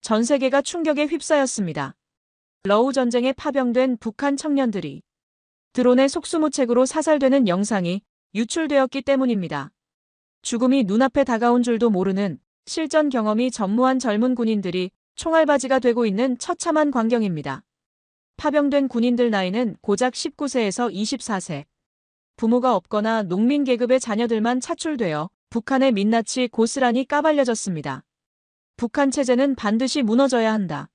전 세계가 충격에 휩싸였습니다. 러우 전쟁에 파병된 북한 청년들이 드론의 속수무책으로 사살되는 영상이 유출되었기 때문입니다. 죽음이 눈앞에 다가온 줄도 모르는 실전 경험이 전무한 젊은 군인들이 총알바지가 되고 있는 처참한 광경입니다. 파병된 군인들 나이는 고작 19세에서 24세. 부모가 없거나 농민 계급의 자녀들만 차출되어 북한의 민낯이 고스란히 까발려졌습니다. 북한 체제는 반드시 무너져야 한다.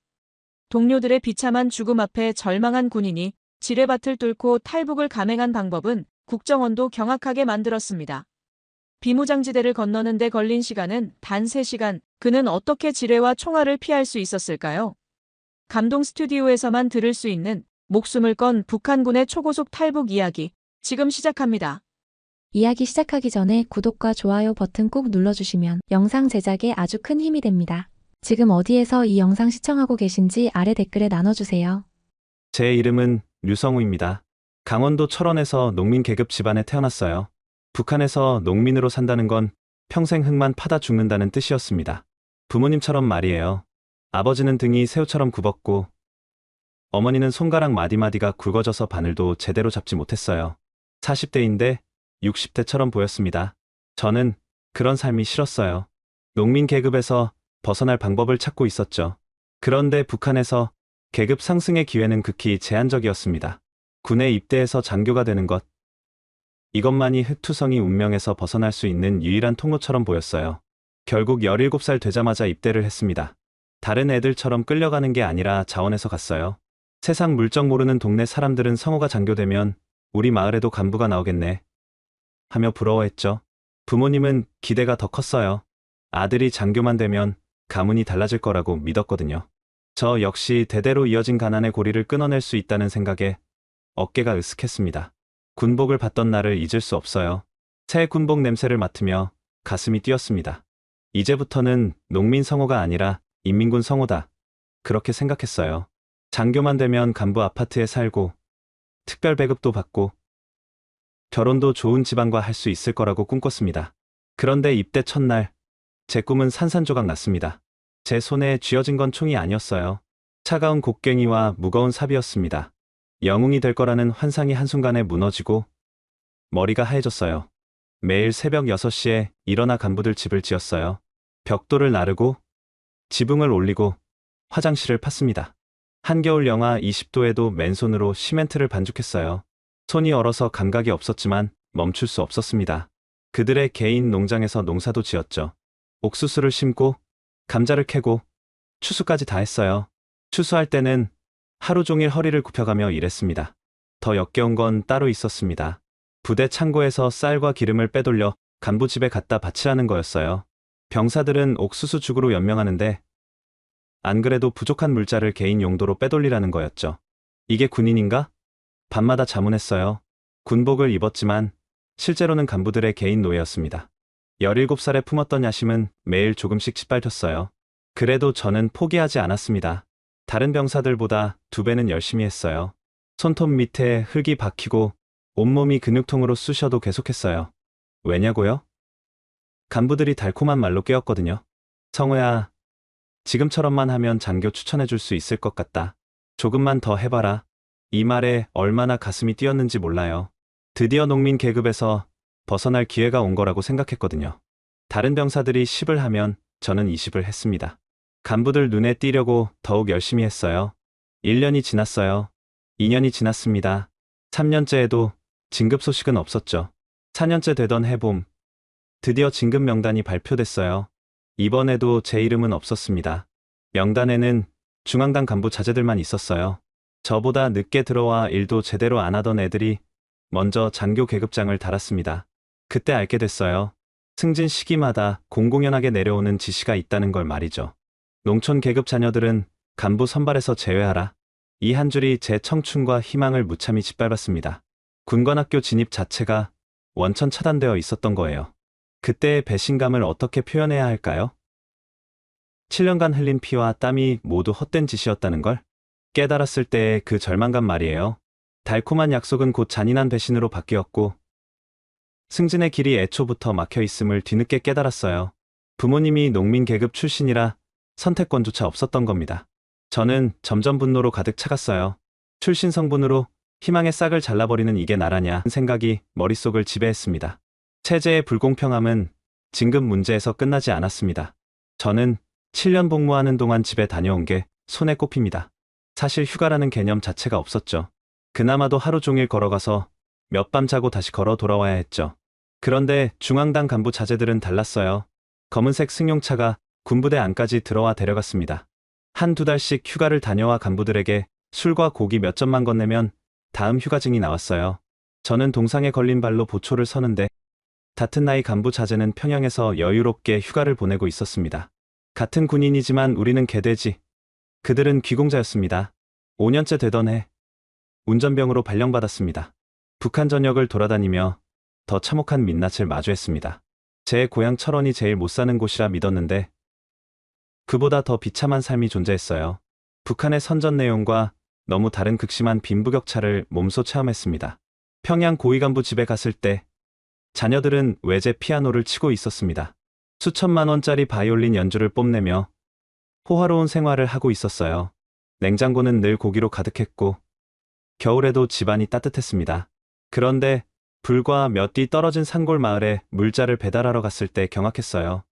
동료들의 비참한 죽음 앞에 절망한 군인이 지뢰밭을 뚫고 탈북을 감행한 방법은 국정원도 경악하게 만들었습니다. 비무장지대를 건너는 데 걸린 시간은 단 3시간, 그는 어떻게 지뢰와 총알을 피할 수 있었을까요? 감동 스튜디오에서만 들을 수 있는 목숨을 건 북한군의 초고속 탈북 이야기, 지금 시작합니다. 이야기 시작하기 전에 구독과 좋아요 버튼 꼭 눌러주시면 영상 제작에 아주 큰 힘이 됩니다. 지금 어디에서 이 영상 시청하고 계신지 아래 댓글에 나눠주세요. 제 이름은 류성우입니다. 강원도 철원에서 농민 계급 집안에 태어났어요. 북한에서 농민으로 산다는 건 평생 흙만 파다 죽는다는 뜻이었습니다. 부모님처럼 말이에요. 아버지는 등이 새우처럼 굽었고 어머니는 손가락 마디마디가 굵어져서 바늘도 제대로 잡지 못했어요. 40대인데 60대처럼 보였습니다. 저는 그런 삶이 싫었어요. 농민 계급에서 벗어날 방법을 찾고 있었죠. 그런데 북한에서 계급 상승의 기회는 극히 제한적이었습니다. 군에 입대해서 장교가 되는 것. 이것만이 흑투성이 운명에서 벗어날 수 있는 유일한 통로처럼 보였어요. 결국 17살 되자마자 입대를 했습니다. 다른 애들처럼 끌려가는 게 아니라 자원해서 갔어요. 세상 물정 모르는 동네 사람들은 성우가 장교되면 우리 마을에도 간부가 나오겠네 하며 부러워했죠. 부모님은 기대가 더 컸어요. 아들이 장교만 되면 가문이 달라질 거라고 믿었거든요. 저 역시 대대로 이어진 가난의 고리를 끊어낼 수 있다는 생각에 어깨가 으쓱했습니다. 군복을 받던 날을 잊을 수 없어요. 새 군복 냄새를 맡으며 가슴이 뛰었습니다. 이제부터는 농민 성호가 아니라 인민군 성호다. 그렇게 생각했어요. 장교만 되면 간부 아파트에 살고 특별 배급도 받고 결혼도 좋은 집안과 할 수 있을 거라고 꿈꿨습니다. 그런데 입대 첫날 제 꿈은 산산조각 났습니다. 제 손에 쥐어진 건 총이 아니었어요. 차가운 곡괭이와 무거운 삽이었습니다. 영웅이 될 거라는 환상이 한순간에 무너지고 머리가 하얘졌어요. 매일 새벽 6시에 일어나 간부들 집을 지었어요. 벽돌을 나르고 지붕을 올리고 화장실을 팠습니다. 한겨울 영하 20도에도 맨손으로 시멘트를 반죽했어요. 손이 얼어서 감각이 없었지만 멈출 수 없었습니다. 그들의 개인 농장에서 농사도 지었죠. 옥수수를 심고 감자를 캐고 추수까지 다 했어요. 추수할 때는 하루 종일 허리를 굽혀가며 일했습니다. 더 역겨운 건 따로 있었습니다. 부대 창고에서 쌀과 기름을 빼돌려 간부 집에 갖다 바치라는 거였어요. 병사들은 옥수수죽으로 연명하는데 안 그래도 부족한 물자를 개인 용도로 빼돌리라는 거였죠. 이게 군인인가? 밤마다 자문했어요. 군복을 입었지만 실제로는 간부들의 개인 노예였습니다. 17살에 품었던 야심은 매일 조금씩 짓밟혔어요. 그래도 저는 포기하지 않았습니다. 다른 병사들보다 2배는 열심히 했어요. 손톱 밑에 흙이 박히고 온몸이 근육통으로 쑤셔도 계속했어요. 왜냐고요? 간부들이 달콤한 말로 깨웠거든요. 성우야, 지금처럼만 하면 장교 추천해줄 수 있을 것 같다. 조금만 더 해봐라. 이 말에 얼마나 가슴이 뛰었는지 몰라요. 드디어 농민 계급에서 벗어날 기회가 온 거라고 생각했거든요. 다른 병사들이 10을 하면 저는 20을 했습니다. 간부들 눈에 띄려고 더욱 열심히 했어요. 1년이 지났어요. 2년이 지났습니다. 3년째에도 진급 소식은 없었죠. 4년째 되던 해봄, 드디어 진급 명단이 발표됐어요. 이번에도 제 이름은 없었습니다. 명단에는 중앙당 간부 자제들만 있었어요. 저보다 늦게 들어와 일도 제대로 안 하던 애들이 먼저 장교 계급장을 달았습니다. 그때 알게 됐어요. 승진 시기마다 공공연하게 내려오는 지시가 있다는 걸 말이죠. 농촌 계급 자녀들은 간부 선발에서 제외하라. 이 한 줄이 제 청춘과 희망을 무참히 짓밟았습니다. 군관학교 진입 자체가 원천 차단되어 있었던 거예요. 그때의 배신감을 어떻게 표현해야 할까요? 7년간 흘린 피와 땀이 모두 헛된 짓이었다는 걸 깨달았을 때의 그 절망감 말이에요. 달콤한 약속은 곧 잔인한 배신으로 바뀌었고 승진의 길이 애초부터 막혀 있음을 뒤늦게 깨달았어요. 부모님이 농민 계급 출신이라 선택권조차 없었던 겁니다. 저는 점점 분노로 가득 차갔어요. 출신 성분으로 희망의 싹을 잘라버리는 이게 나라냐 생각이 머릿속을 지배했습니다. 체제의 불공평함은 진급 문제에서 끝나지 않았습니다. 저는 7년 복무하는 동안 집에 다녀온 게 손에 꼽힙니다. 사실 휴가라는 개념 자체가 없었죠. 그나마도 하루 종일 걸어가서 몇 밤 자고 다시 걸어 돌아와야 했죠. 그런데 중앙당 간부 자제들은 달랐어요. 검은색 승용차가 군부대 안까지 들어와 데려갔습니다. 한두 달씩 휴가를 다녀와 간부들에게 술과 고기 몇 점만 건네면 다음 휴가증이 나왔어요. 저는 동상에 걸린 발로 보초를 서는데 같은 나이 간부 자제는 평양에서 여유롭게 휴가를 보내고 있었습니다. 같은 군인이지만 우리는 개돼지, 그들은 귀공자였습니다. 5년째 되던 해 운전병으로 발령받았습니다. 북한 전역을 돌아다니며 더 참혹한 민낯을 마주했습니다. 제 고향 철원이 제일 못 사는 곳이라 믿었는데 그보다 더 비참한 삶이 존재했어요. 북한의 선전 내용과 너무 다른 극심한 빈부격차를 몸소 체험했습니다. 평양 고위간부 집에 갔을 때 자녀들은 외제 피아노를 치고 있었습니다. 수천만 원짜리 바이올린 연주를 뽐내며 호화로운 생활을 하고 있었어요. 냉장고는 늘 고기로 가득했고 겨울에도 집안이 따뜻했습니다. 그런데 불과 몇 뒤 떨어진 산골 마을에 물자를 배달하러 갔을 때 경악했어요.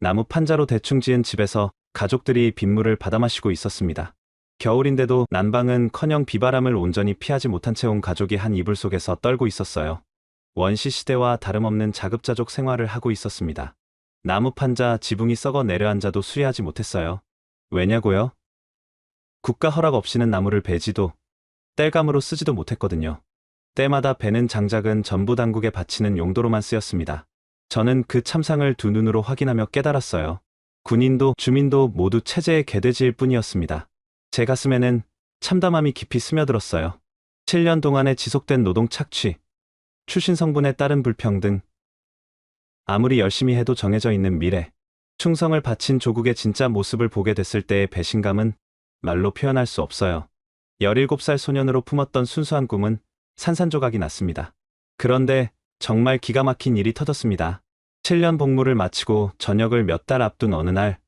나무 판자로 대충 지은 집에서 가족들이 빗물을 받아 마시고 있었습니다. 겨울인데도 난방은커녕 비바람을 온전히 피하지 못한 채 온 가족이 한 이불 속에서 떨고 있었어요. 원시 시대와 다름없는 자급자족 생활을 하고 있었습니다. 나무 판자 지붕이 썩어 내려앉아도 수리하지 못했어요. 왜냐고요? 국가 허락 없이는 나무를 베지도 땔감으로 쓰지도 못했거든요. 때마다 베는 장작은 전부 당국에 바치는 용도로만 쓰였습니다. 저는 그 참상을 두 눈으로 확인하며 깨달았어요. 군인도 주민도 모두 체제의 개돼지일 뿐이었습니다. 제 가슴에는 참담함이 깊이 스며들었어요. 7년 동안의 지속된 노동 착취, 출신 성분에 따른 불평등, 아무리 열심히 해도 정해져 있는 미래, 충성을 바친 조국의 진짜 모습을 보게 됐을 때의 배신감은 말로 표현할 수 없어요. 17살 소년으로 품었던 순수한 꿈은 산산조각이 났습니다. 그런데 정말 기가 막힌 일이 터졌습니다. 7년 복무를 마치고 전역을 몇 달 앞둔 어느 날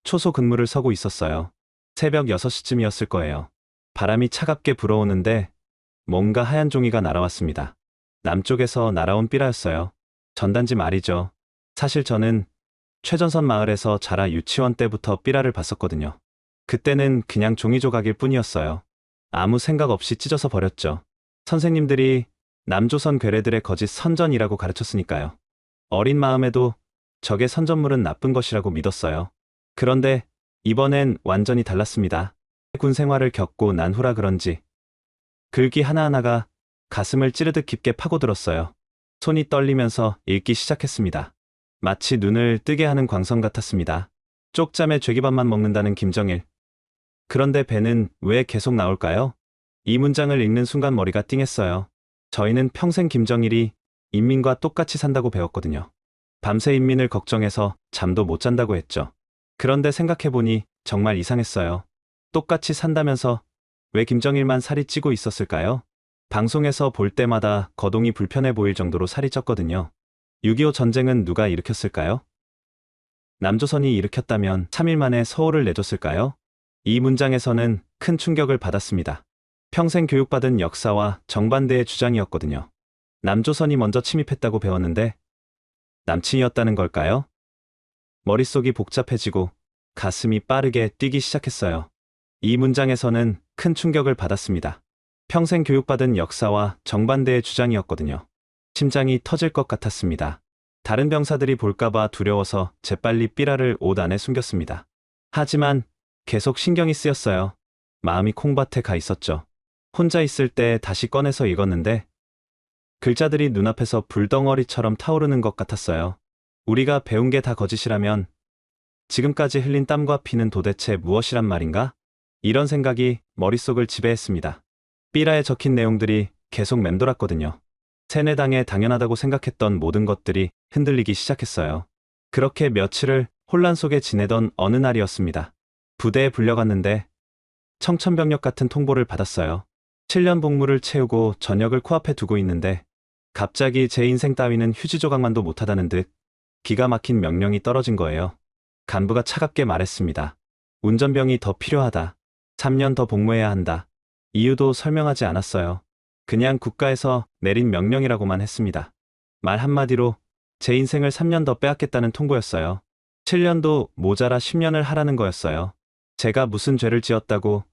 초소 근무를 서고 있었어요. 새벽 6시쯤이었을 거예요. 바람이 차갑게 불어오는데 뭔가 하얀 종이가 날아왔습니다. 남쪽에서 날아온 삐라였어요. 전단지 말이죠. 사실 저는 최전선 마을에서 자라 유치원 때부터 삐라를 봤었거든요. 그때는 그냥 종이 조각일 뿐이었어요. 아무 생각 없이 찢어서 버렸죠. 선생님들이 남조선 괴뢰들의 거짓 선전이라고 가르쳤으니까요. 어린 마음에도 적의 선전물은 나쁜 것이라고 믿었어요. 그런데 이번엔 완전히 달랐습니다. 군 생활을 겪고 난 후라 그런지 글귀 하나하나가 가슴을 찌르듯 깊게 파고들었어요. 손이 떨리면서 읽기 시작했습니다. 마치 눈을 뜨게 하는 광선 같았습니다. 쪽잠에 죄기밥만 먹는다는 김정일. 그런데 배는 왜 계속 나올까요? 이 문장을 읽는 순간 머리가 띵했어요. 저희는 평생 김정일이 인민과 똑같이 산다고 배웠거든요. 밤새 인민을 걱정해서 잠도 못 잔다고 했죠. 그런데 생각해보니 정말 이상했어요. 똑같이 산다면서 왜 김정일만 살이 찌고 있었을까요? 방송에서 볼 때마다 거동이 불편해 보일 정도로 살이 쪘거든요. 6.25 전쟁은 누가 일으켰을까요? 남조선이 일으켰다면 3일 만에 서울을 내줬을까요? 이 문장에서는 큰 충격을 받았습니다. 평생 교육받은 역사와 정반대의 주장이었거든요. 남조선이 먼저 침입했다고 배웠는데 남친이었다는 걸까요? 머릿속이 복잡해지고 가슴이 빠르게 뛰기 시작했어요. 이 문장에서는 큰 충격을 받았습니다. 평생 교육받은 역사와 정반대의 주장이었거든요. 심장이 터질 것 같았습니다. 다른 병사들이 볼까봐 두려워서 재빨리 삐라를 옷 안에 숨겼습니다. 하지만 계속 신경이 쓰였어요. 마음이 콩밭에 가 있었죠. 혼자 있을 때 다시 꺼내서 읽었는데 글자들이 눈앞에서 불덩어리처럼 타오르는 것 같았어요. 우리가 배운 게 다 거짓이라면 지금까지 흘린 땀과 피는 도대체 무엇이란 말인가? 이런 생각이 머릿속을 지배했습니다. 삐라에 적힌 내용들이 계속 맴돌았거든요. 세뇌당에 당연하다고 생각했던 모든 것들이 흔들리기 시작했어요. 그렇게 며칠을 혼란 속에 지내던 어느 날이었습니다. 부대에 불려갔는데 청천벽력 같은 통보를 받았어요. 7년 복무를 채우고 전역을 코앞에 두고 있는데 갑자기 제 인생 따위는 휴지 조각만도 못하다는 듯 기가 막힌 명령이 떨어진 거예요. 간부가 차갑게 말했습니다. 운전병이 더 필요하다. 3년 더 복무해야 한다. 이유도 설명하지 않았어요. 그냥 국가에서 내린 명령이라고만 했습니다. 말 한마디로 제 인생을 3년 더 빼앗겠다는 통보였어요. 7년도 모자라 10년을 하라는 거였어요. 제가 무슨 죄를 지었다고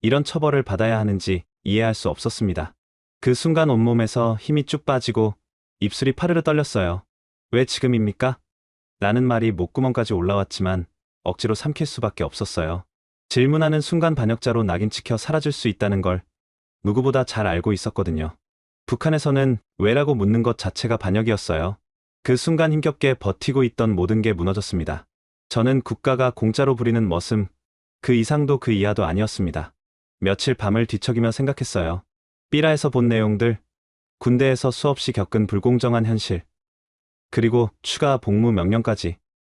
이런 처벌을 받아야 하는지 이해할 수 없었습니다. 그 순간 온몸에서 힘이 쭉 빠지고 입술이 파르르 떨렸어요. 왜 지금입니까? 라는 말이 목구멍까지 올라왔지만 억지로 삼킬 수밖에 없었어요. 질문하는 순간 반역자로 낙인 찍혀 사라질 수 있다는 걸 누구보다 잘 알고 있었거든요. 북한에서는 왜라고 묻는 것 자체가 반역이었어요. 그 순간 힘겹게 버티고 있던 모든 게 무너졌습니다. 저는 국가가 공짜로 부리는 머슴, 그 이상도 그 이하도 아니었습니다. 며칠 밤을 뒤척이며 생각했어요. 삐라에서 본 내용들, 군대에서 수없이 겪은 불공정한 현실, 그리고 추가 복무 명령까지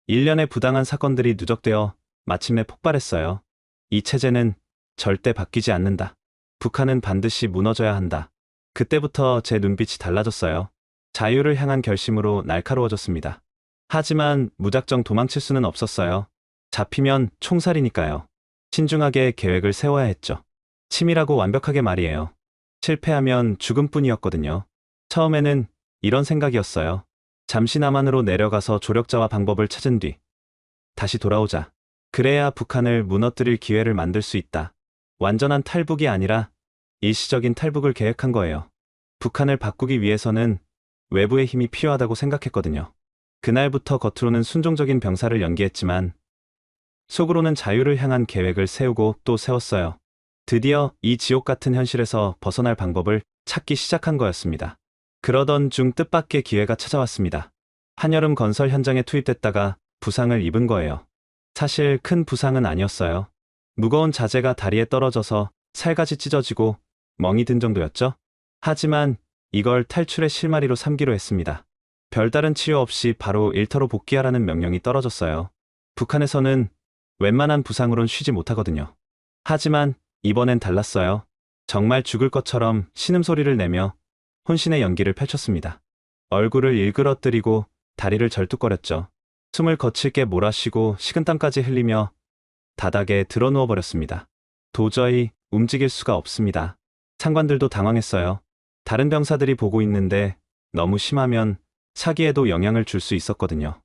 1년의 부당한 사건들이 누적되어 마침내 폭발했어요. 이 체제는 절대 바뀌지 않는다. 북한은 반드시 무너져야 한다. 그때부터 제 눈빛이 달라졌어요. 자유를 향한 결심으로 날카로워졌습니다. 하지만 무작정 도망칠 수는 없었어요. 잡히면 총살이니까요. 신중하게 계획을 세워야 했죠. 치밀하고 완벽하게 말이에요. 실패하면 죽음뿐이었거든요. 처음에는 이런 생각이었어요. 잠시 남한으로 내려가서 조력자와 방법을 찾은 뒤 다시 돌아오자. 그래야 북한을 무너뜨릴 기회를 만들 수 있다. 완전한 탈북이 아니라 일시적인 탈북을 계획한 거예요. 북한을 바꾸기 위해서는 외부의 힘이 필요하다고 생각했거든요. 그날부터 겉으로는 순종적인 병사를 연기했지만 속으로는 자유를 향한 계획을 세우고 또 세웠어요. 드디어 이 지옥 같은 현실에서 벗어날 방법을 찾기 시작한 거였습니다. 그러던 중 뜻밖의 기회가 찾아왔습니다. 한여름 건설 현장에 투입됐다가 부상을 입은 거예요. 사실 큰 부상은 아니었어요. 무거운 자재가 다리에 떨어져서 살갗이 찢어지고 멍이 든 정도였죠. 하지만 이걸 탈출의 실마리로 삼기로 했습니다. 별다른 치료 없이 바로 일터로 복귀하라는 명령이 떨어졌어요. 북한에서는 웬만한 부상으론 쉬지 못하거든요. 하지만 이번엔 달랐어요. 정말 죽을 것처럼 신음소리를 내며 혼신의 연기를 펼쳤습니다. 얼굴을 일그러뜨리고 다리를 절뚝거렸죠. 숨을 거칠게 몰아쉬고 식은땀까지 흘리며 바닥에 드러누워 버렸습니다. 도저히 움직일 수가 없습니다. 상관들도 당황했어요. 다른 병사들이 보고 있는데 너무 심하면 사기에도 영향을 줄 수 있었거든요.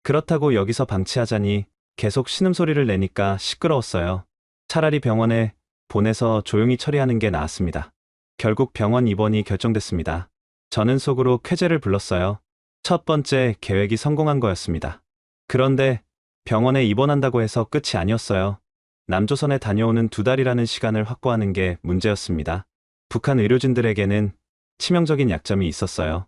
그렇다고 여기서 방치하자니 계속 신음소리를 내니까 시끄러웠어요. 차라리 병원에 보내서 조용히 처리하는 게 나았습니다. 결국 병원 입원이 결정됐습니다. 저는 속으로 쾌재를 불렀어요. 첫 번째 계획이 성공한 거였습니다. 그런데 병원에 입원한다고 해서 끝이 아니었어요. 남조선에 다녀오는 2달이라는 시간을 확보하는 게 문제였습니다. 북한 의료진들에게는 치명적인 약점이 있었어요.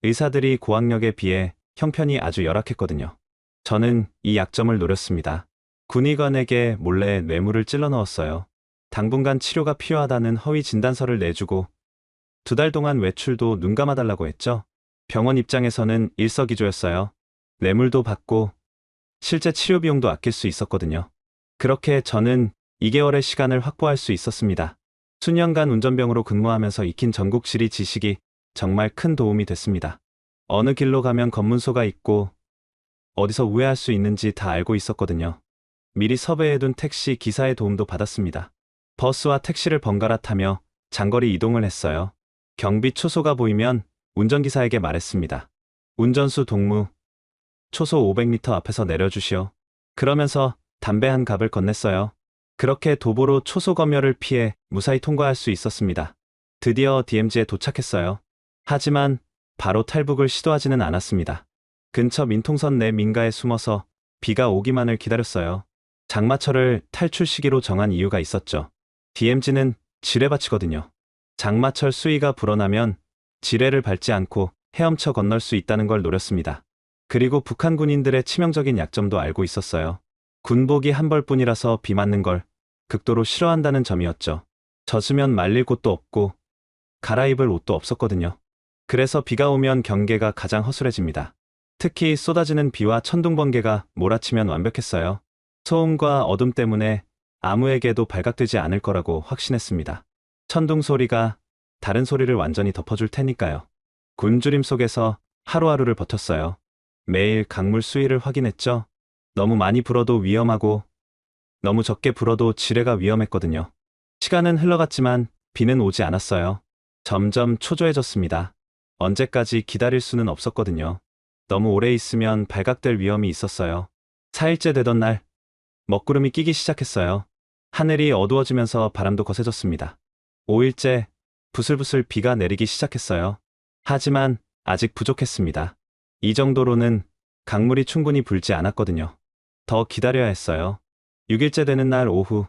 의사들이 고학력에 비해 형편이 아주 열악했거든요. 저는 이 약점을 노렸습니다. 군의관에게 몰래 뇌물을 찔러 넣었어요. 당분간 치료가 필요하다는 허위 진단서를 내주고 2달 동안 외출도 눈 감아달라고 했죠. 병원 입장에서는 일석이조였어요. 뇌물도 받고 실제 치료 비용도 아낄 수 있었거든요. 그렇게 저는 2개월의 시간을 확보할 수 있었습니다. 수년간 운전병으로 근무하면서 익힌 전국지리 지식이 정말 큰 도움이 됐습니다. 어느 길로 가면 검문소가 있고 어디서 우회할 수 있는지 다 알고 있었거든요. 미리 섭외해둔 택시 기사의 도움도 받았습니다. 버스와 택시를 번갈아 타며 장거리 이동을 했어요. 경비 초소가 보이면 운전기사에게 말했습니다. 운전수 동무, 초소 500m 앞에서 내려주시오. 그러면서 담배 한 갑을 건넸어요. 그렇게 도보로 초소 검열을 피해 무사히 통과할 수 있었습니다. 드디어 DMZ에 도착했어요. 하지만 바로 탈북을 시도하지는 않았습니다. 근처 민통선 내 민가에 숨어서 비가 오기만을 기다렸어요. 장마철을 탈출 시기로 정한 이유가 있었죠. DMZ는 지뢰밭이거든요. 장마철 수위가 불어나면 지뢰를 밟지 않고 헤엄쳐 건널 수 있다는 걸 노렸습니다. 그리고 북한 군인들의 치명적인 약점도 알고 있었어요. 군복이 한 벌뿐이라서 비 맞는 걸 극도로 싫어한다는 점이었죠. 젖으면 말릴 곳도 없고 갈아입을 옷도 없었거든요. 그래서 비가 오면 경계가 가장 허술해집니다. 특히 쏟아지는 비와 천둥 번개가 몰아치면 완벽했어요. 소음과 어둠 때문에 아무에게도 발각되지 않을 거라고 확신했습니다. 천둥 소리가 다른 소리를 완전히 덮어줄 테니까요. 굶주림 속에서 하루하루를 버텼어요. 매일 강물 수위를 확인했죠. 너무 많이 불어도 위험하고 너무 적게 불어도 지뢰가 위험했거든요. 시간은 흘러갔지만 비는 오지 않았어요. 점점 초조해졌습니다. 언제까지 기다릴 수는 없었거든요. 너무 오래 있으면 발각될 위험이 있었어요. 4일째 되던 날, 먹구름이 끼기 시작했어요. 하늘이 어두워지면서 바람도 거세졌습니다. 5일째, 부슬부슬 비가 내리기 시작했어요. 하지만 아직 부족했습니다. 이 정도로는 강물이 충분히 불지 않았거든요. 더 기다려야 했어요. 6일째 되는 날 오후,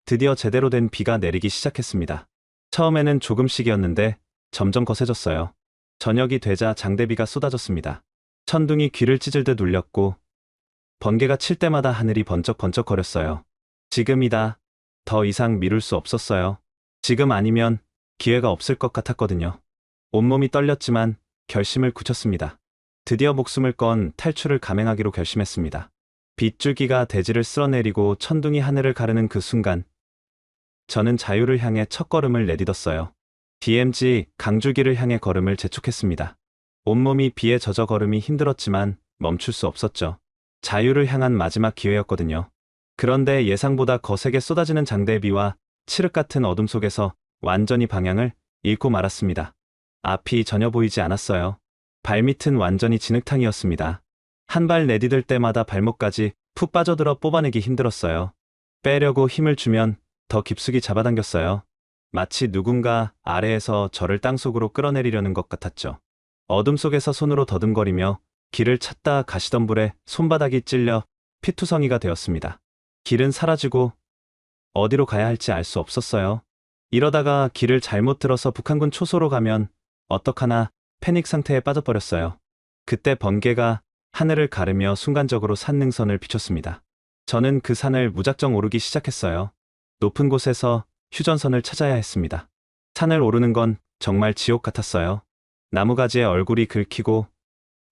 드디어 제대로 된 비가 내리기 시작했습니다. 처음에는 조금씩이었는데 점점 거세졌어요. 저녁이 되자 장대비가 쏟아졌습니다. 천둥이 귀를 찢을 듯 울렸고 번개가 칠 때마다 하늘이 번쩍번쩍거렸어요. 지금이다. 더 이상 미룰 수 없었어요. 지금 아니면 기회가 없을 것 같았거든요. 온몸이 떨렸지만 결심을 굳혔습니다. 드디어 목숨을 건 탈출을 감행하기로 결심했습니다. 빗줄기가 대지를 쓸어내리고 천둥이 하늘을 가르는 그 순간, 저는 자유를 향해 첫걸음을 내딛었어요. DMZ 강줄기를 향해 걸음을 재촉했습니다. 온몸이 비에 젖어 걸음이 힘들었지만 멈출 수 없었죠. 자유를 향한 마지막 기회였거든요. 그런데 예상보다 거세게 쏟아지는 장대비와 칠흑 같은 어둠 속에서 완전히 방향을 잃고 말았습니다. 앞이 전혀 보이지 않았어요. 발밑은 완전히 진흙탕이었습니다. 한 발 내디딜 때마다 발목까지 푹 빠져들어 뽑아내기 힘들었어요. 빼려고 힘을 주면 더 깊숙이 잡아당겼어요. 마치 누군가 아래에서 저를 땅속으로 끌어내리려는 것 같았죠. 어둠 속에서 손으로 더듬거리며 길을 찾다 가시던 불에 손바닥이 찔려 피투성이가 되었습니다. 길은 사라지고 어디로 가야 할지 알 수 없었어요. 이러다가 길을 잘못 들어서 북한군 초소로 가면 어떡하나 패닉 상태에 빠져버렸어요. 그때 번개가 하늘을 가르며 순간적으로 산능선을 비췄습니다. 저는 그 산을 무작정 오르기 시작했어요. 높은 곳에서 휴전선을 찾아야 했습니다. 산을 오르는 건 정말 지옥 같았어요. 나무가지에 얼굴이 긁히고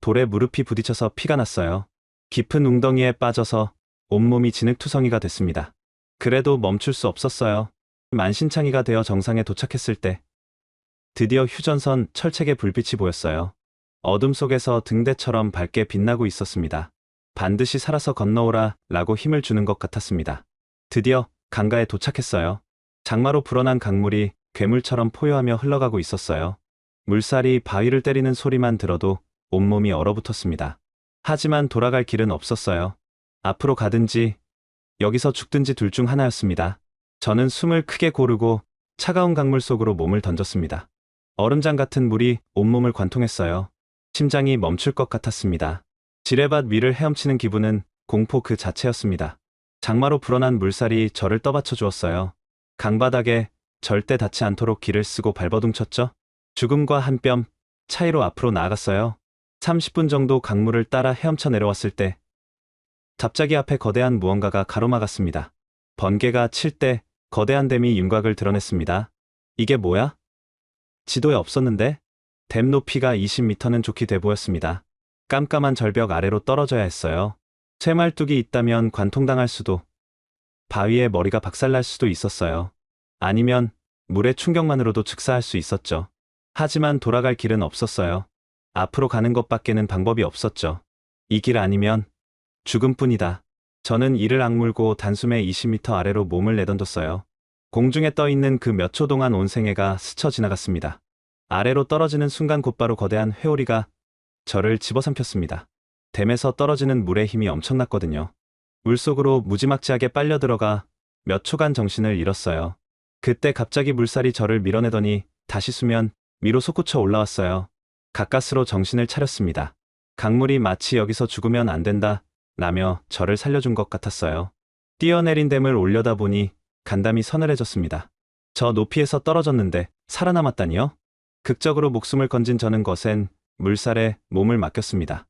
돌에 무릎이 부딪혀서 피가 났어요. 깊은 웅덩이에 빠져서 온몸이 진흙투성이가 됐습니다. 그래도 멈출 수 없었어요. 만신창이가 되어 정상에 도착했을 때 드디어 휴전선 철책의 불빛이 보였어요. 어둠 속에서 등대처럼 밝게 빛나고 있었습니다. 반드시 살아서 건너오라 라고 힘을 주는 것 같았습니다. 드디어 강가에 도착했어요. 장마로 불어난 강물이 괴물처럼 포효하며 흘러가고 있었어요. 물살이 바위를 때리는 소리만 들어도 온몸이 얼어붙었습니다. 하지만 돌아갈 길은 없었어요. 앞으로 가든지 여기서 죽든지 둘 중 하나였습니다. 저는 숨을 크게 고르고 차가운 강물 속으로 몸을 던졌습니다. 얼음장 같은 물이 온몸을 관통했어요. 심장이 멈출 것 같았습니다. 지뢰밭 위를 헤엄치는 기분은 공포 그 자체였습니다. 장마로 불어난 물살이 저를 떠받쳐 주었어요. 강바닥에 절대 닿지 않도록 길을 쓰고 발버둥쳤죠. 죽음과 한 뼘 차이로 앞으로 나아갔어요. 30분 정도 강물을 따라 헤엄쳐 내려왔을 때 갑자기 앞에 거대한 무언가가 가로막았습니다. 번개가 칠 때 거대한 댐이 윤곽을 드러냈습니다. 이게 뭐야? 지도에 없었는데? 댐 높이가 20m는 좋게 돼 보였습니다. 깜깜한 절벽 아래로 떨어져야 했어요. 쇠말뚝이 있다면 관통당할 수도, 바위에 머리가 박살날 수도 있었어요. 아니면 물의 충격만으로도 즉사할 수 있었죠. 하지만 돌아갈 길은 없었어요. 앞으로 가는 것밖에는 방법이 없었죠. 이 길 아니면 죽음뿐이다. 저는 이를 악물고 단숨에 20m 아래로 몸을 내던졌어요. 공중에 떠있는 그 몇 초 동안 온생애가 스쳐 지나갔습니다. 아래로 떨어지는 순간 곧바로 거대한 회오리가 저를 집어삼켰습니다. 댐에서 떨어지는 물의 힘이 엄청났거든요. 물속으로 무지막지하게 빨려 들어가 몇 초간 정신을 잃었어요. 그때 갑자기 물살이 저를 밀어내더니 다시 수면 위로 솟구쳐 올라왔어요. 가까스로 정신을 차렸습니다. 강물이 마치 여기서 죽으면 안 된다 라며 저를 살려준 것 같았어요. 뛰어내린 댐을 올려다보니 간담이 서늘해졌습니다. 저 높이에서 떨어졌는데 살아남았다니요? 극적으로 목숨을 건진 저는 거센 물살에 몸을 맡겼습니다.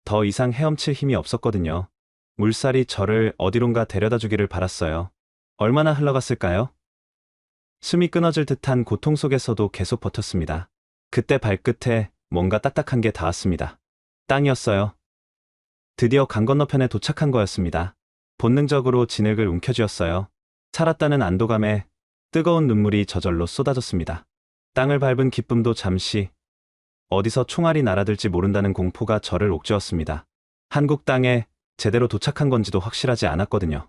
더 이상 헤엄칠 힘이 없었거든요. 물살이 저를 어디론가 데려다 주기를 바랐어요. 얼마나 흘러갔을까요? 숨이 끊어질 듯한 고통 속에서도 계속 버텼습니다. 그때 발끝에 뭔가 딱딱한 게 닿았습니다. 땅이었어요. 드디어 강 건너편에 도착한 거였습니다. 본능적으로 진흙을 움켜쥐었어요. 살았다는 안도감에 뜨거운 눈물이 저절로 쏟아졌습니다. 땅을 밟은 기쁨도 잠시, 어디서 총알이 날아들지 모른다는 공포가 저를 옥죄었습니다. 한국 땅에 제대로 도착한 건지도 확실하지 않았거든요.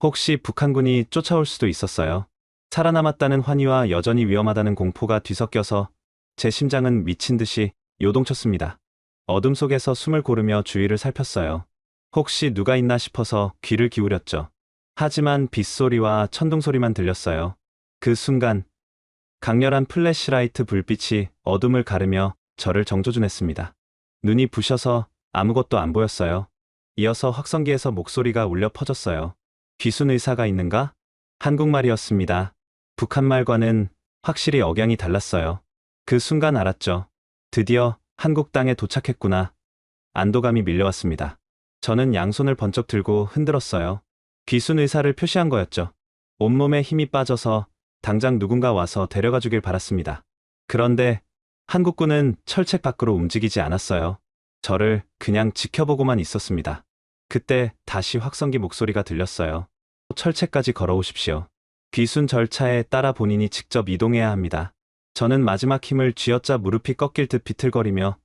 혹시 북한군이 쫓아올 수도 있었어요. 살아남았다는 환희와 여전히 위험하다는 공포가 뒤섞여서 제 심장은 미친 듯이 요동쳤습니다. 어둠 속에서 숨을 고르며 주위를 살폈어요. 혹시 누가 있나 싶어서 귀를 기울였죠. 하지만 빗소리와 천둥소리만 들렸어요. 그 순간 강렬한 플래시라이트 불빛이 어둠을 가르며 저를 정조준했습니다. 눈이 부셔서 아무것도 안 보였어요. 이어서 확성기에서 목소리가 울려 퍼졌어요. 귀순 의사가 있는가? 한국말이었습니다. 북한말과는 확실히 억양이 달랐어요. 그 순간 알았죠. 드디어 한국 땅에 도착했구나. 안도감이 밀려왔습니다. 저는 양손을 번쩍 들고 흔들었어요. 귀순 의사를 표시한 거였죠. 온몸에 힘이 빠져서 당장 누군가 와서 데려가 주길 바랐습니다. 그런데 한국군은 철책 밖으로 움직이지 않았어요. 저를 그냥 지켜보고만 있었습니다. 그때 다시 확성기 목소리가 들렸어요. 철책까지 걸어오십시오. 귀순 절차에 따라 본인이 직접 이동해야 합니다. 저는 마지막 힘을 쥐어짜 무릎이 꺾일 듯 비틀거리며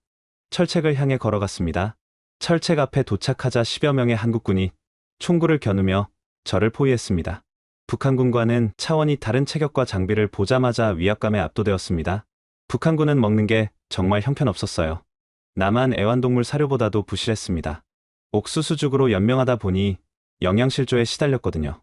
철책을 향해 걸어갔습니다. 철책 앞에 도착하자 10여 명의 한국군이 총구를 겨누며 저를 포위했습니다. 북한군과는 차원이 다른 체격과 장비를 보자마자 위압감에 압도되었습니다. 북한군은 먹는 게 정말 형편없었어요. 남한 애완동물 사료보다도 부실했습니다. 옥수수죽으로 연명하다 보니 영양실조에 시달렸거든요.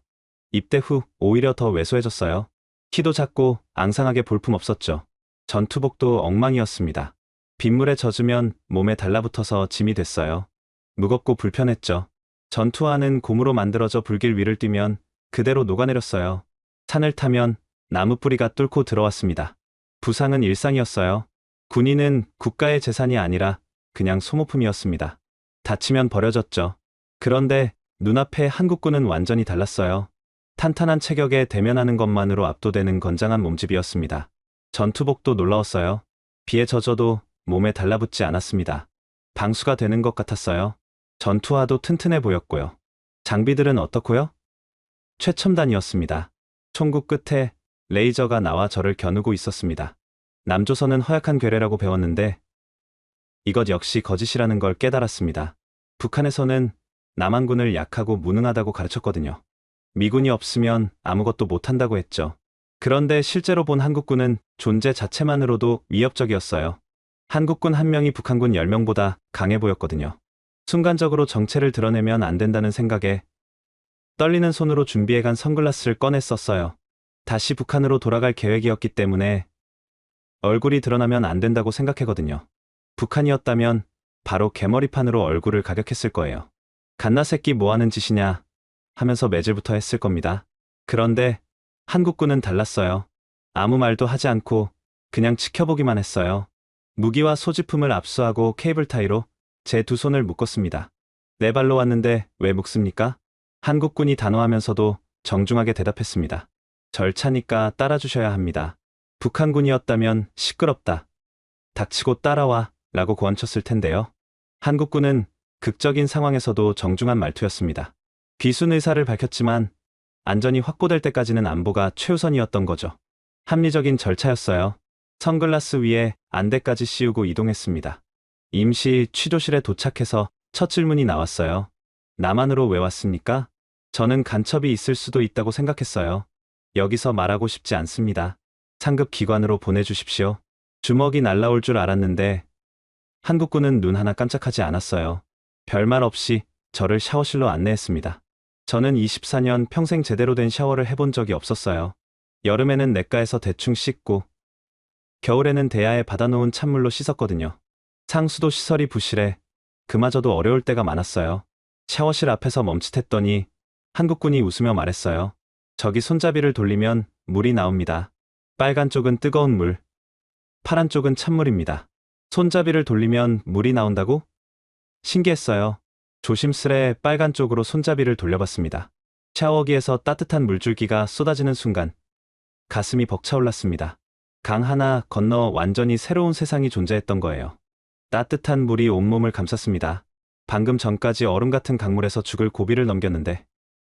입대 후 오히려 더 왜소해졌어요. 키도 작고 앙상하게 볼품없었죠. 전투복도 엉망이었습니다. 빗물에 젖으면 몸에 달라붙어서 짐이 됐어요. 무겁고 불편했죠. 전투화는 고무로 만들어져 불길 위를 뛰면 그대로 녹아내렸어요. 산을 타면 나무 뿌리가 뚫고 들어왔습니다. 부상은 일상이었어요. 군인은 국가의 재산이 아니라 그냥 소모품이었습니다. 다치면 버려졌죠. 그런데 눈앞에 한국군은 완전히 달랐어요. 탄탄한 체격에 대면하는 것만으로 압도되는 건장한 몸집이었습니다. 전투복도 놀라웠어요. 비에 젖어도 몸에 달라붙지 않았습니다. 방수가 되는 것 같았어요. 전투화도 튼튼해 보였고요. 장비들은 어떻고요? 최첨단이었습니다. 총구 끝에 레이저가 나와 저를 겨누고 있었습니다. 남조선은 허약한 괴뢰라고 배웠는데 이것 역시 거짓이라는 걸 깨달았습니다. 북한에서는 남한군을 약하고 무능하다고 가르쳤거든요. 미군이 없으면 아무것도 못한다고 했죠. 그런데 실제로 본 한국군은 존재 자체만으로도 위협적이었어요. 한국군 한 명이 북한군 10명보다 강해 보였거든요. 순간적으로 정체를 드러내면 안 된다는 생각에 떨리는 손으로 준비해간 선글라스를 꺼내 썼어요. 다시 북한으로 돌아갈 계획이었기 때문에 얼굴이 드러나면 안 된다고 생각했거든요. 북한이었다면 바로 개머리판으로 얼굴을 가격했을 거예요. 갓나 새끼 뭐하는 짓이냐 하면서 매질부터 했을 겁니다. 그런데 한국군은 달랐어요. 아무 말도 하지 않고 그냥 지켜보기만 했어요. 무기와 소지품을 압수하고 케이블 타이로 제 두 손을 묶었습니다. 네 발로 왔는데 왜 묶습니까? 한국군이 단호하면서도 정중하게 대답했습니다. 절차니까 따라주셔야 합니다. 북한군이었다면 시끄럽다. 닥치고 따라와 라고 고함쳤을 텐데요. 한국군은 극적인 상황에서도 정중한 말투였습니다. 귀순 의사를 밝혔지만 안전이 확보될 때까지는 안보가 최우선이었던 거죠. 합리적인 절차였어요. 선글라스 위에 안대까지 씌우고 이동했습니다. 임시 취조실에 도착해서 첫 질문이 나왔어요. 남한으로 왜 왔습니까? 저는 간첩이 있을 수도 있다고 생각했어요. 여기서 말하고 싶지 않습니다. 상급 기관으로 보내주십시오. 주먹이 날라올 줄 알았는데 한국군은 눈 하나 깜짝하지 않았어요. 별말 없이 저를 샤워실로 안내했습니다. 저는 24년 평생 제대로 된 샤워를 해본 적이 없었어요. 여름에는 냇가에서 대충 씻고 겨울에는 대야에 받아놓은 찬물로 씻었거든요. 상수도 시설이 부실해 그마저도 어려울 때가 많았어요. 샤워실 앞에서 멈칫했더니 한국군이 웃으며 말했어요. 저기 손잡이를 돌리면 물이 나옵니다. 빨간 쪽은 뜨거운 물, 파란 쪽은 찬물입니다. 손잡이를 돌리면 물이 나온다고? 신기했어요. 조심스레 빨간 쪽으로 손잡이를 돌려봤습니다. 샤워기에서 따뜻한 물줄기가 쏟아지는 순간 가슴이 벅차올랐습니다. 강 하나 건너 완전히 새로운 세상이 존재했던 거예요. 따뜻한 물이 온몸을 감쌌습니다. 방금 전까지 얼음 같은 강물에서 죽을 고비를 넘겼는데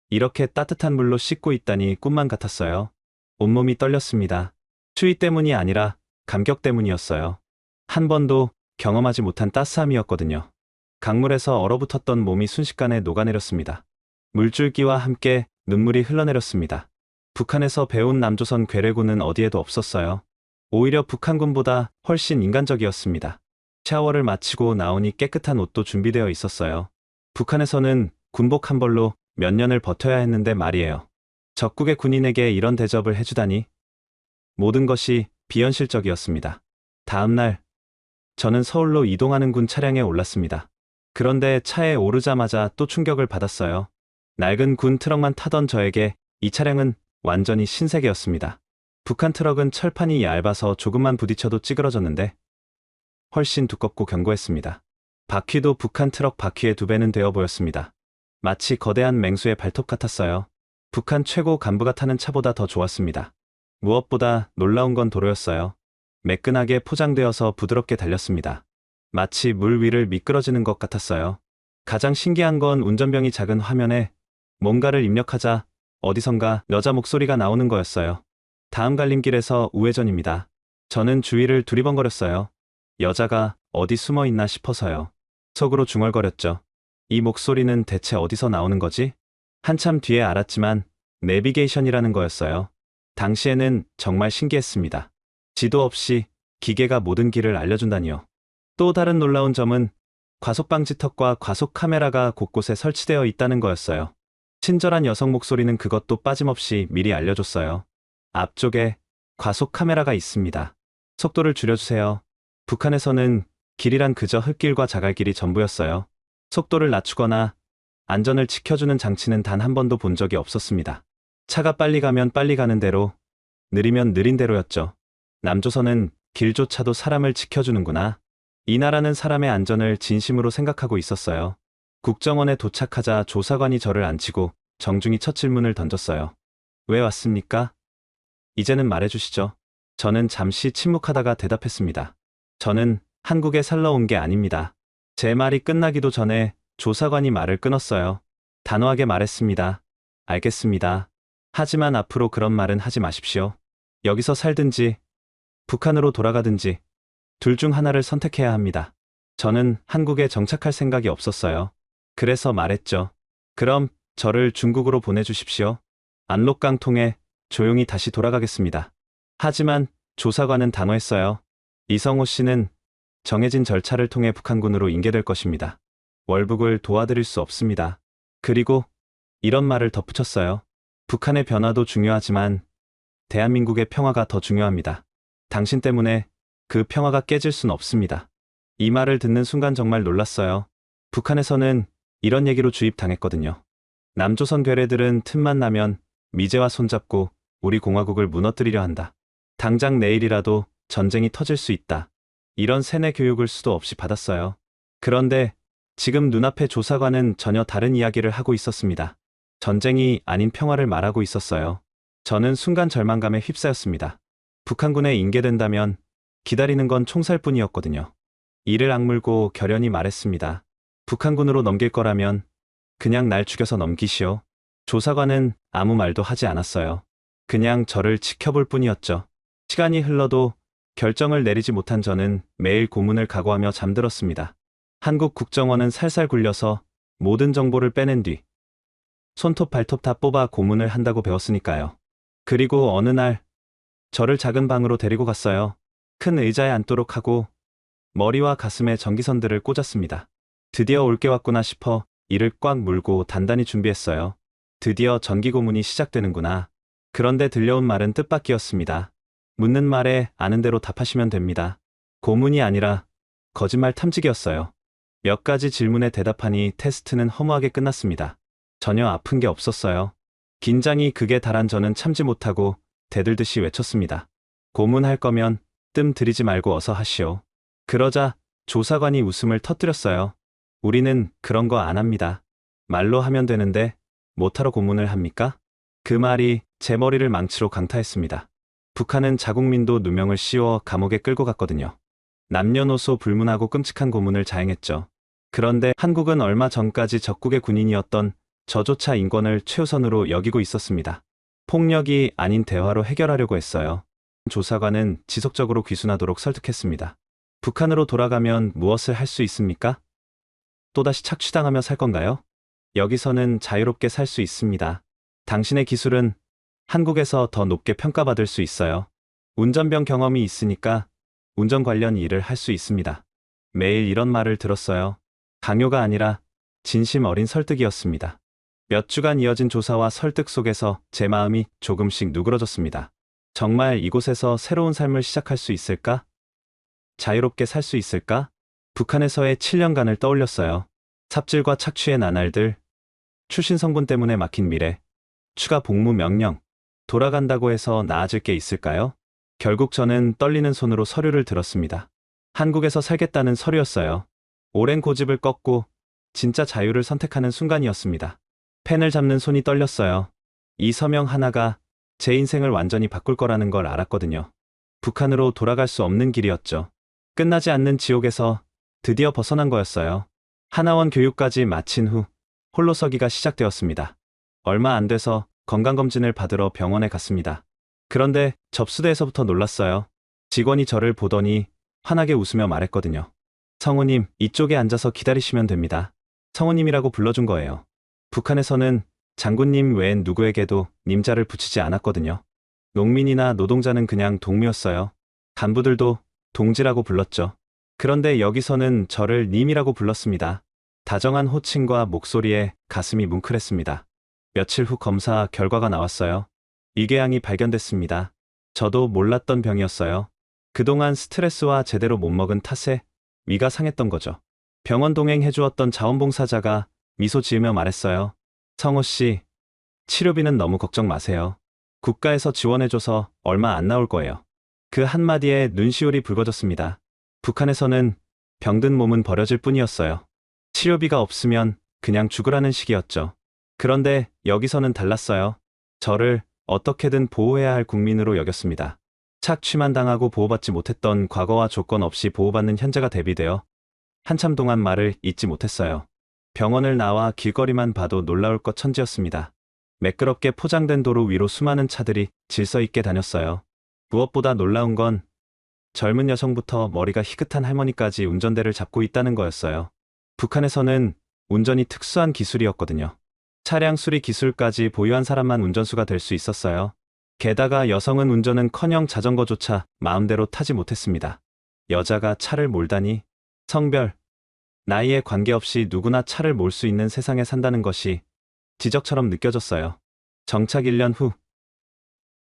이렇게 따뜻한 물로 씻고 있다니 꿈만 같았어요. 온몸이 떨렸습니다. 추위 때문이 아니라 감격 때문이었어요. 한 번도 경험하지 못한 따스함이었거든요. 강물에서 얼어붙었던 몸이 순식간에 녹아내렸습니다. 물줄기와 함께 눈물이 흘러내렸습니다. 북한에서 배운 남조선 괴뢰군은 어디에도 없었어요. 오히려 북한군보다 훨씬 인간적이었습니다. 샤워를 마치고 나오니 깨끗한 옷도 준비되어 있었어요. 북한에서는 군복 한 벌로 몇 년을 버텨야 했는데 말이에요. 적국의 군인에게 이런 대접을 해주다니. 모든 것이 비현실적이었습니다. 다음 날, 저는 서울로 이동하는 군 차량에 올랐습니다. 그런데 차에 오르자마자 또 충격을 받았어요. 낡은 군 트럭만 타던 저에게 이 차량은 완전히 신세계였습니다. 북한 트럭은 철판이 얇아서 조금만 부딪혀도 찌그러졌는데 훨씬 두껍고 견고했습니다. 바퀴도 북한 트럭 바퀴의 2배는 되어 보였습니다. 마치 거대한 맹수의 발톱 같았어요. 북한 최고 간부가 타는 차보다 더 좋았습니다. 무엇보다 놀라운 건 도로였어요. 매끈하게 포장되어서 부드럽게 달렸습니다. 마치 물 위를 미끄러지는 것 같았어요. 가장 신기한 건 운전병이 작은 화면에 뭔가를 입력하자 어디선가 여자 목소리가 나오는 거였어요. 다음 갈림길에서 우회전입니다. 저는 주위를 두리번거렸어요. 여자가 어디 숨어 있나 싶어서요. 속으로 중얼거렸죠. 이 목소리는 대체 어디서 나오는 거지? 한참 뒤에 알았지만 내비게이션이라는 거였어요. 당시에는 정말 신기했습니다. 지도 없이 기계가 모든 길을 알려준다니요. 또 다른 놀라운 점은 과속방지턱과 과속 카메라가 곳곳에 설치되어 있다는 거였어요. 친절한 여성 목소리는 그것도 빠짐없이 미리 알려줬어요. 앞쪽에 과속 카메라가 있습니다. 속도를 줄여주세요. 북한에서는 길이란 그저 흙길과 자갈길이 전부였어요. 속도를 낮추거나 안전을 지켜주는 장치는 단 한 번도 본 적이 없었습니다. 차가 빨리 가면 빨리 가는 대로, 느리면 느린 대로였죠. 남조선은 길조차도 사람을 지켜주는구나. 이 나라는 사람의 안전을 진심으로 생각하고 있었어요. 국정원에 도착하자 조사관이 저를 앉히고 정중히 첫 질문을 던졌어요. 왜 왔습니까? 이제는 말해주시죠. 저는 잠시 침묵하다가 대답했습니다. 저는 한국에 살러 온 게 아닙니다. 제 말이 끝나기도 전에 조사관이 말을 끊었어요. 단호하게 말했습니다. 알겠습니다. 하지만 앞으로 그런 말은 하지 마십시오. 여기서 살든지 북한으로 돌아가든지 둘 중 하나를 선택해야 합니다. 저는 한국에 정착할 생각이 없었어요. 그래서 말했죠. 그럼 저를 중국으로 보내주십시오. 압록강 통해 조용히 다시 돌아가겠습니다. 하지만 조사관은 단호했어요. 이성호 씨는 정해진 절차를 통해 북한군으로 인계될 것입니다. 월북을 도와드릴 수 없습니다. 그리고 이런 말을 덧붙였어요. 북한의 변화도 중요하지만 대한민국의 평화가 더 중요합니다. 당신 때문에 그 평화가 깨질 순 없습니다. 이 말을 듣는 순간 정말 놀랐어요. 북한에서는 이런 얘기로 주입당했거든요. 남조선 괴뢰들은 틈만 나면 미제와 손잡고 우리 공화국을 무너뜨리려 한다. 당장 내일이라도 전쟁이 터질 수 있다. 이런 세뇌 교육을 수도 없이 받았어요. 그런데 지금 눈앞의 조사관은 전혀 다른 이야기를 하고 있었습니다. 전쟁이 아닌 평화를 말하고 있었어요. 저는 순간 절망감에 휩싸였습니다. 북한군에 인계된다면 기다리는 건 총살뿐이었거든요. 이를 악물고 결연히 말했습니다. 북한군으로 넘길 거라면 그냥 날 죽여서 넘기시오. 조사관은 아무 말도 하지 않았어요. 그냥 저를 지켜볼 뿐이었죠. 시간이 흘러도 결정을 내리지 못한 저는 매일 고문을 각오하며 잠들었습니다. 한국 국정원은 살살 굴려서 모든 정보를 빼낸 뒤 손톱 발톱 다 뽑아 고문을 한다고 배웠으니까요. 그리고 어느 날 저를 작은 방으로 데리고 갔어요. 큰 의자에 앉도록 하고 머리와 가슴에 전기선들을 꽂았습니다. 드디어 올 게 왔구나 싶어 이를 꽉 물고 단단히 준비했어요. 드디어 전기 고문이 시작되는구나. 그런데 들려온 말은 뜻밖이었습니다. 묻는 말에 아는 대로 답하시면 됩니다. 고문이 아니라 거짓말 탐지기였어요. 몇 가지 질문에 대답하니 테스트는 허무하게 끝났습니다. 전혀 아픈 게 없었어요. 긴장이 극에 달한 저는 참지 못하고 대들듯이 외쳤습니다. 고문할 거면 뜸 들이지 말고 어서 하시오. 그러자 조사관이 웃음을 터뜨렸어요. 우리는 그런 거 안 합니다. 말로 하면 되는데 못하러 고문을 합니까? 그 말이 제 머리를 망치로 강타했습니다. 북한은 자국민도 누명을 씌워 감옥에 끌고 갔거든요. 남녀노소 불문하고 끔찍한 고문을 자행했죠. 그런데 한국은 얼마 전까지 적국의 군인이었던 저조차 인권을 최우선으로 여기고 있었습니다. 폭력이 아닌 대화로 해결하려고 했어요. 조사관은 지속적으로 귀순하도록 설득했습니다. 북한으로 돌아가면 무엇을 할 수 있습니까? 또다시 착취당하며 살 건가요? 여기서는 자유롭게 살 수 있습니다. 당신의 기술은 한국에서 더 높게 평가받을 수 있어요. 운전병 경험이 있으니까 운전 관련 일을 할 수 있습니다. 매일 이런 말을 들었어요. 강요가 아니라 진심 어린 설득이었습니다. 몇 주간 이어진 조사와 설득 속에서 제 마음이 조금씩 누그러졌습니다. 정말 이곳에서 새로운 삶을 시작할 수 있을까? 자유롭게 살 수 있을까? 북한에서의 7년간을 떠올렸어요. 삽질과 착취의 나날들, 출신 성분 때문에 막힌 미래, 추가 복무 명령, 돌아간다고 해서 나아질 게 있을까요? 결국 저는 떨리는 손으로 서류를 들었습니다. 한국에서 살겠다는 서류였어요. 오랜 고집을 꺾고 진짜 자유를 선택하는 순간이었습니다. 펜을 잡는 손이 떨렸어요. 이 서명 하나가 제 인생을 완전히 바꿀 거라는 걸 알았거든요. 북한으로 돌아갈 수 없는 길이었죠. 끝나지 않는 지옥에서 드디어 벗어난 거였어요. 하나원 교육까지 마친 후 홀로 서기가 시작되었습니다. 얼마 안 돼서 건강검진을 받으러 병원에 갔습니다. 그런데 접수대에서부터 놀랐어요. 직원이 저를 보더니 환하게 웃으며 말했거든요. 성우님, 이쪽에 앉아서 기다리시면 됩니다. 성우님이라고 불러준 거예요. 북한에서는 장군님 외엔 누구에게도 님자를 붙이지 않았거든요. 농민이나 노동자는 그냥 동무였어요. 간부들도 동지라고 불렀죠. 그런데 여기서는 저를 님이라고 불렀습니다. 다정한 호칭과 목소리에 가슴이 뭉클했습니다. 며칠 후 검사 결과가 나왔어요. 위궤양이 발견됐습니다. 저도 몰랐던 병이었어요. 그동안 스트레스와 제대로 못 먹은 탓에 위가 상했던 거죠. 병원 동행해주었던 자원봉사자가 미소 지으며 말했어요. 성호 씨, 치료비는 너무 걱정 마세요. 국가에서 지원해줘서 얼마 안 나올 거예요. 그 한마디에 눈시울이 붉어졌습니다. 북한에서는 병든 몸은 버려질 뿐이었어요. 치료비가 없으면 그냥 죽으라는 식이었죠. 그런데 여기서는 달랐어요. 저를 어떻게든 보호해야 할 국민으로 여겼습니다. 착취만 당하고 보호받지 못했던 과거와 조건 없이 보호받는 현재가 대비되어 한참 동안 말을 잇지 못했어요. 병원을 나와 길거리만 봐도 놀라울 것 천지였습니다. 매끄럽게 포장된 도로 위로 수많은 차들이 질서 있게 다녔어요. 무엇보다 놀라운 건 젊은 여성부터 머리가 희끗한 할머니까지 운전대를 잡고 있다는 거였어요. 북한에서는 운전이 특수한 기술이었거든요. 차량 수리 기술까지 보유한 사람만 운전수가 될 수 있었어요. 게다가 여성은 운전은커녕 자전거조차 마음대로 타지 못했습니다. 여자가 차를 몰다니 성별, 나이에 관계없이 누구나 차를 몰 수 있는 세상에 산다는 것이 지적처럼 느껴졌어요. 정착 1년 후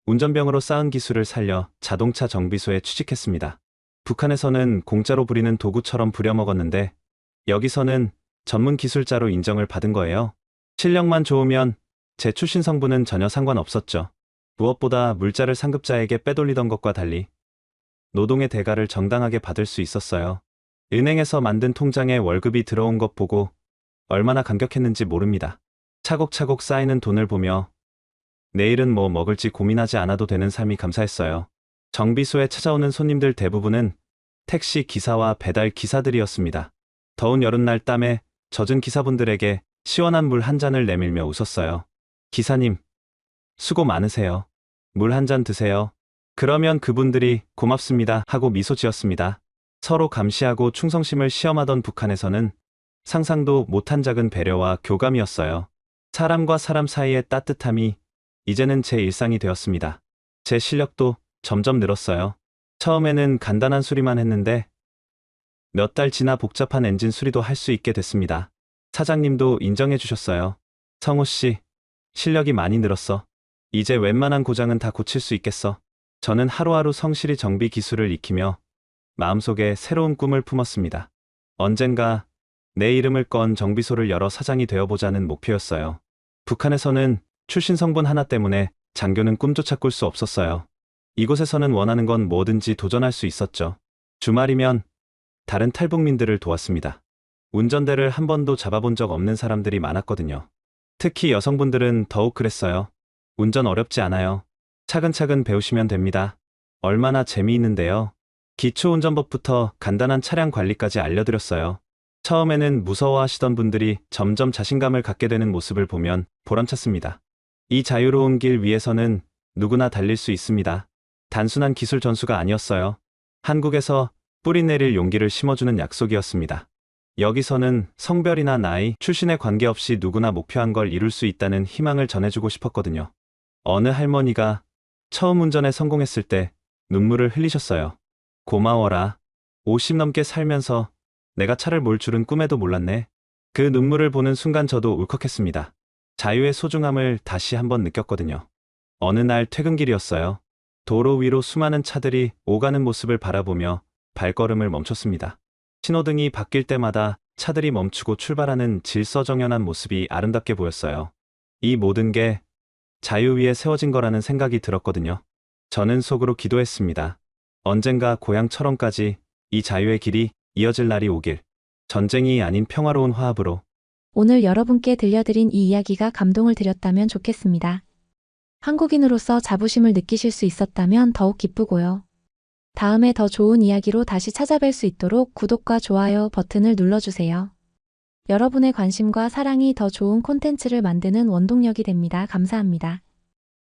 운전병으로 쌓은 기술을 살려 자동차 정비소에 취직했습니다. 북한에서는 공짜로 부리는 도구처럼 부려먹었는데 여기서는 전문 기술자로 인정을 받은 거예요. 실력만 좋으면 제 출신 성분은 전혀 상관없었죠. 무엇보다 물자를 상급자에게 빼돌리던 것과 달리 노동의 대가를 정당하게 받을 수 있었어요. 은행에서 만든 통장에 월급이 들어온 것 보고 얼마나 감격했는지 모릅니다. 차곡차곡 쌓이는 돈을 보며 내일은 뭐 먹을지 고민하지 않아도 되는 삶이 감사했어요. 정비소에 찾아오는 손님들 대부분은 택시 기사와 배달 기사들이었습니다. 더운 여름날 땀에 젖은 기사분들에게 시원한 물 한 잔을 내밀며 웃었어요. 기사님, 수고 많으세요. 물 한 잔 드세요. 그러면 그분들이 고맙습니다 하고 미소 지었습니다. 서로 감시하고 충성심을 시험하던 북한에서는 상상도 못한 작은 배려와 교감이었어요. 사람과 사람 사이의 따뜻함이 이제는 제 일상이 되었습니다. 제 실력도 점점 늘었어요. 처음에는 간단한 수리만 했는데 몇 달 지나 복잡한 엔진 수리도 할 수 있게 됐습니다. 사장님도 인정해 주셨어요. 성호 씨, 실력이 많이 늘었어. 이제 웬만한 고장은 다 고칠 수 있겠어. 저는 하루하루 성실히 정비 기술을 익히며 마음속에 새로운 꿈을 품었습니다. 언젠가 내 이름을 건 정비소를 열어 사장이 되어보자는 목표였어요. 북한에서는 출신 성분 하나 때문에 장교는 꿈조차 꿀 수 없었어요. 이곳에서는 원하는 건 뭐든지 도전할 수 있었죠. 주말이면 다른 탈북민들을 도왔습니다. 운전대를 한 번도 잡아본 적 없는 사람들이 많았거든요. 특히 여성분들은 더욱 그랬어요. 운전 어렵지 않아요. 차근차근 배우시면 됩니다. 얼마나 재미있는데요. 기초운전법부터 간단한 차량 관리까지 알려드렸어요. 처음에는 무서워하시던 분들이 점점 자신감을 갖게 되는 모습을 보면 보람찼습니다. 이 자유로운 길 위에서는 누구나 달릴 수 있습니다. 단순한 기술 전수가 아니었어요. 한국에서 뿌리 내릴 용기를 심어주는 약속이었습니다. 여기서는 성별이나 나이, 출신에 관계없이 누구나 목표한 걸 이룰 수 있다는 희망을 전해주고 싶었거든요. 어느 할머니가 처음 운전에 성공했을 때 눈물을 흘리셨어요. 고마워라. 50 넘게 살면서 내가 차를 몰 줄은 꿈에도 몰랐네. 그 눈물을 보는 순간 저도 울컥했습니다. 자유의 소중함을 다시 한번 느꼈거든요. 어느 날 퇴근길이었어요. 도로 위로 수많은 차들이 오가는 모습을 바라보며 발걸음을 멈췄습니다. 신호등이 바뀔 때마다 차들이 멈추고 출발하는 질서정연한 모습이 아름답게 보였어요. 이 모든 게 자유 위에 세워진 거라는 생각이 들었거든요. 저는 속으로 기도했습니다. 언젠가 고향처럼까지 이 자유의 길이 이어질 날이 오길. 전쟁이 아닌 평화로운 화합으로. 오늘 여러분께 들려드린 이 이야기가 감동을 드렸다면 좋겠습니다. 한국인으로서 자부심을 느끼실 수 있었다면 더욱 기쁘고요. 다음에 더 좋은 이야기로 다시 찾아뵐 수 있도록 구독과 좋아요 버튼을 눌러주세요. 여러분의 관심과 사랑이 더 좋은 콘텐츠를 만드는 원동력이 됩니다. 감사합니다.